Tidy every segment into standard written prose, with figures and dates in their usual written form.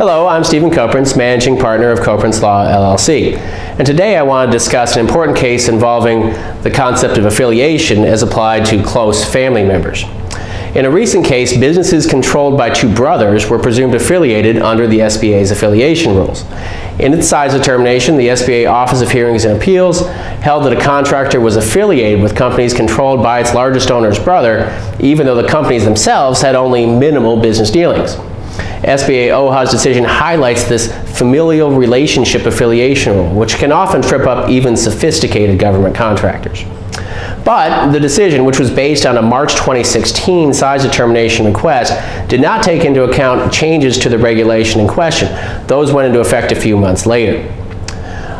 Hello, I'm Stephen Coprins, Managing Partner of Coprins Law, LLC. And today I want to discuss an important case involving the concept of affiliation as applied to close family members. In a recent case, businesses controlled by two brothers were presumed affiliated under the SBA's affiliation rules. In its size determination, the SBA Office of Hearings and Appeals held that a contractor was affiliated with companies controlled by its largest owner's brother, even though the companies themselves had only minimal business dealings. SBA OHA's decision highlights this familial relationship affiliation rule, which can often trip up even sophisticated government contractors. But the decision, which was based on a March 2016 size determination request, did not take into account changes to the regulation in question. Those went into effect a few months later.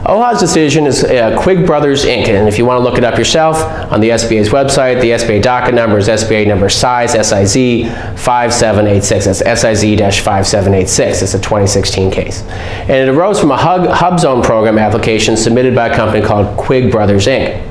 OHA's decision is Quigg Brothers, Inc., and if you want to look it up yourself, on the SBA's website, the SBA docket number is SBA number SIZ 5786. That's SIZ-5786. It's a 2016 case. And it arose from a HUB Zone program application submitted by a company called Quigg Brothers, Inc.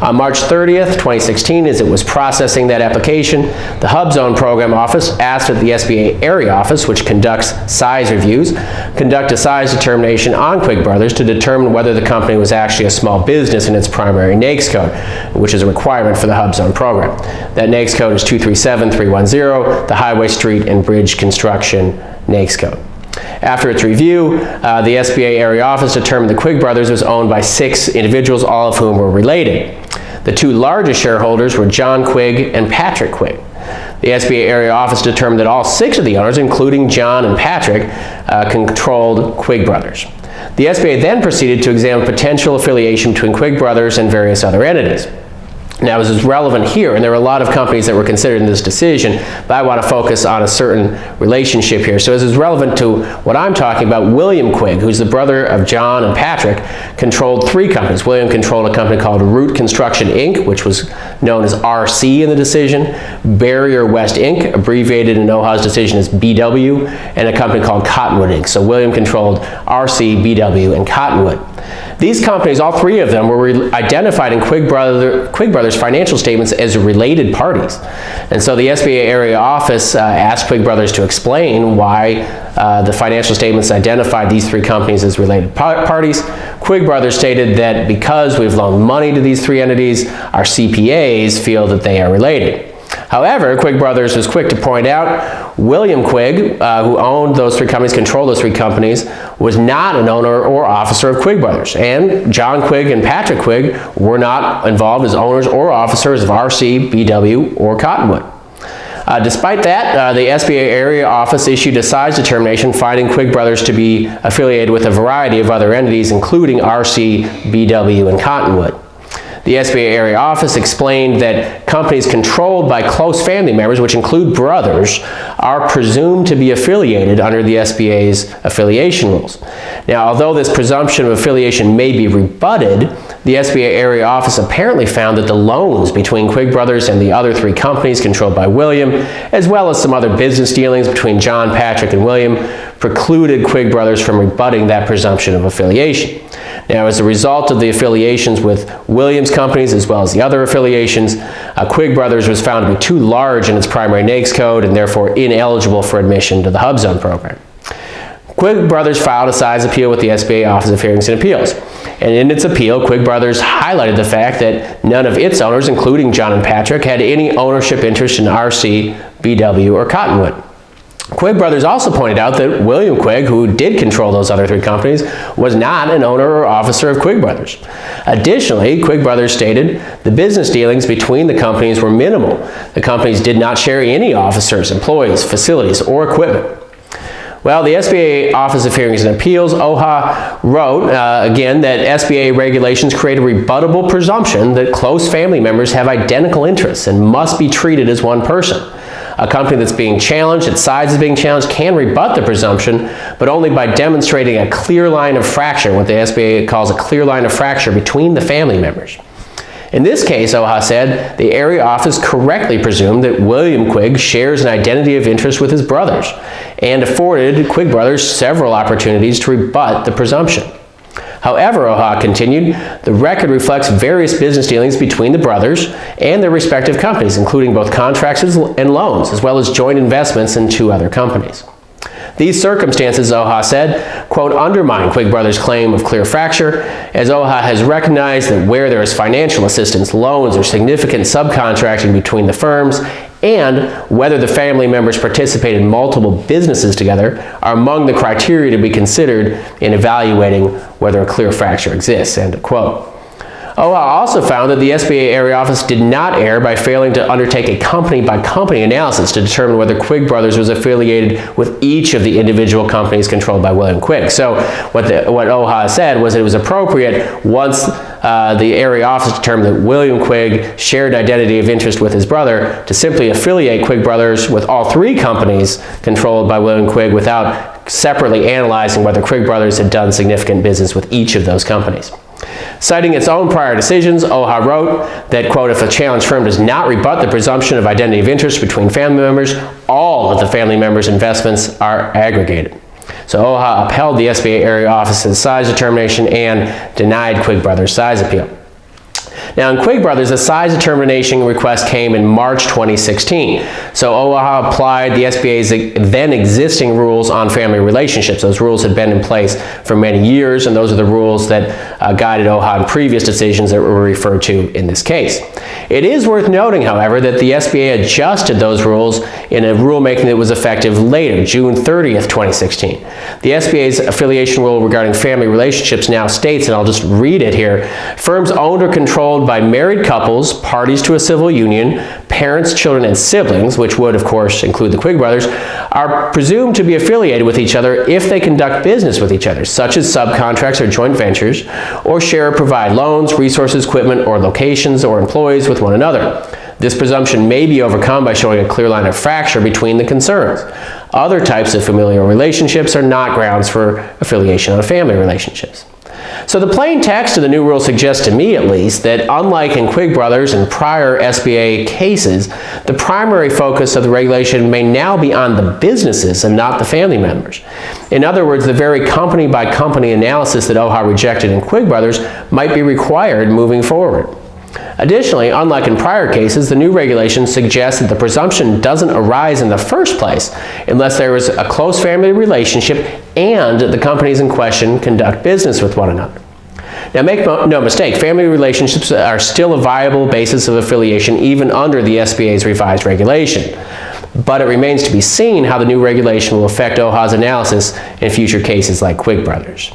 On March 30th, 2016, as it was processing that application, the HUB Zone Program Office asked that the SBA Area Office, which conducts size reviews, conduct a size determination on Quigg Brothers to determine whether the company was actually a small business in its primary NAICS code, which is a requirement for the HUB Zone program. That NAICS code is 237310, the Highway, Street, and Bridge Construction NAICS code. After its review, the SBA Area Office determined the Quigg Brothers was owned by 6 individuals, all of whom were related. The two largest shareholders were John Quigg and Patrick Quigg. The SBA Area Office determined that all 6 of the owners, including John and Patrick, controlled Quigg Brothers. The SBA then proceeded to examine potential affiliation between Quigg Brothers and various other entities. Now, this is relevant here, and there are a lot of companies that were considered in this decision, but I want to focus on a certain relationship here. So this is relevant to what I'm talking about. William Quigg, who's the brother of John and Patrick, controlled 3 companies. William controlled a company called Root Construction, Inc., which was known as RC in the decision, Barrier West, Inc., abbreviated in OHA's decision as BW, and a company called Cottonwood, Inc. So William controlled RC, BW, and Cottonwood. These companies, all 3 of them, were identified in Quigg Brothers' financial statements as related parties. And so the SBA Area Office asked Quigg Brothers to explain why the financial statements identified these 3 companies as related parties. Quigg Brothers stated that because we've loaned money to these 3 entities, our CPAs feel that they are related. However, Quigg Brothers was quick to point out William Quigg, who owned those 3 companies, controlled those 3 companies, was not an owner or officer of Quigg Brothers. And John Quigg and Patrick Quigg were not involved as owners or officers of RC, BW, or Cottonwood. Despite that, the SBA Area Office issued a size determination finding Quigg Brothers to be affiliated with a variety of other entities, including RC, BW, and Cottonwood. The SBA Area Office explained that companies controlled by close family members, which include brothers, are presumed to be affiliated under the SBA's affiliation rules. Now, although this presumption of affiliation may be rebutted, the SBA Area Office apparently found that the loans between Quigg Brothers and the other 3 companies controlled by William, as well as some other business dealings between John, Patrick, and William, precluded Quigg Brothers from rebutting that presumption of affiliation. Now, as a result of the affiliations with Williams companies as well as the other affiliations, Quigg Brothers was found to be too large in its primary NAICS code and therefore ineligible for admission to the HUB Zone program. Quigg Brothers filed a size appeal with the SBA Office of Hearings and Appeals. And in its appeal, Quigg Brothers highlighted the fact that none of its owners, including John and Patrick, had any ownership interest in RC, BW, or Cottonwood. Quigg Brothers also pointed out that William Quigg, who did control those other 3 companies, was not an owner or officer of Quigg Brothers. Additionally, Quigg Brothers stated the business dealings between the companies were minimal. The companies did not share any officers, employees, facilities, or equipment. Well, the SBA Office of Hearings and Appeals, OHA, wrote, again, that SBA regulations create a rebuttable presumption that close family members have identical interests and must be treated as one person. A company that's being challenged, its size is being challenged, can rebut the presumption, but only by demonstrating a clear line of fracture, what the SBA calls a clear line of fracture between the family members. In this case, OHA said, the Area Office correctly presumed that William Quigg shares an identity of interest with his brothers and afforded Quigg Brothers several opportunities to rebut the presumption. However, OHA continued, the record reflects various business dealings between the brothers and their respective companies, including both contracts and loans, as well as joint investments in 2 other companies. These circumstances, OHA said, quote, undermine Quigg Brothers' claim of clear fracture, as OHA has recognized that where there is financial assistance, loans, or significant subcontracting between the firms, and whether the family members participate in multiple businesses together are among the criteria to be considered in evaluating whether a clear fracture exists, end quote. OHA also found that the SBA area office did not err by failing to undertake a company-by-company analysis to determine whether Quigg Brothers was affiliated with each of the individual companies controlled by William Quigg. So what OHA said was it was appropriate once the area office determined that William Quigg shared identity of interest with his brother to simply affiliate Quigg Brothers with all three companies controlled by William Quigg without separately analyzing whether Quigg Brothers had done significant business with each of those companies. Citing its own prior decisions, OHA wrote that, quote, if a challenged firm does not rebut the presumption of identity of interest between family members, all of the family members' investments are aggregated. So OHA upheld the SBA area office's size determination and denied Quigg Brothers' size appeal. Now, in Quigg Brothers, the size determination request came in March 2016. So OHA applied the SBA's then existing rules on family relationships. Those rules had been in place for many years, and those are the rules that guided OHA in previous decisions that were referred to in this case. It is worth noting, however, that the SBA adjusted those rules in a rulemaking that was effective later, June 30th, 2016. The SBA's affiliation rule regarding family relationships now states, and I'll just read it here, firms owned or controlled by married couples, parties to a civil union, parents, children, and siblings, which would, of course, include the Quigg Brothers, are presumed to be affiliated with each other if they conduct business with each other, such as subcontracts or joint ventures, or share or provide loans, resources, equipment, or locations, or employees with one another. This presumption may be overcome by showing a clear line of fracture between the concerns. Other types of familial relationships are not grounds for affiliation on family relationships. So the plain text of the new rule suggests to me, at least, that unlike in Quigg Brothers and prior SBA cases, the primary focus of the regulation may now be on the businesses and not the family members. In other words, the very company-by-company analysis that OHA rejected in Quigg Brothers might be required moving forward. Additionally, unlike in prior cases, the new regulation suggests that the presumption doesn't arise in the first place unless there is a close family relationship and the companies in question conduct business with one another. Now, make no mistake, family relationships are still a viable basis of affiliation even under the SBA's revised regulation. But it remains to be seen how the new regulation will affect OHA's analysis in future cases like Quigg Brothers.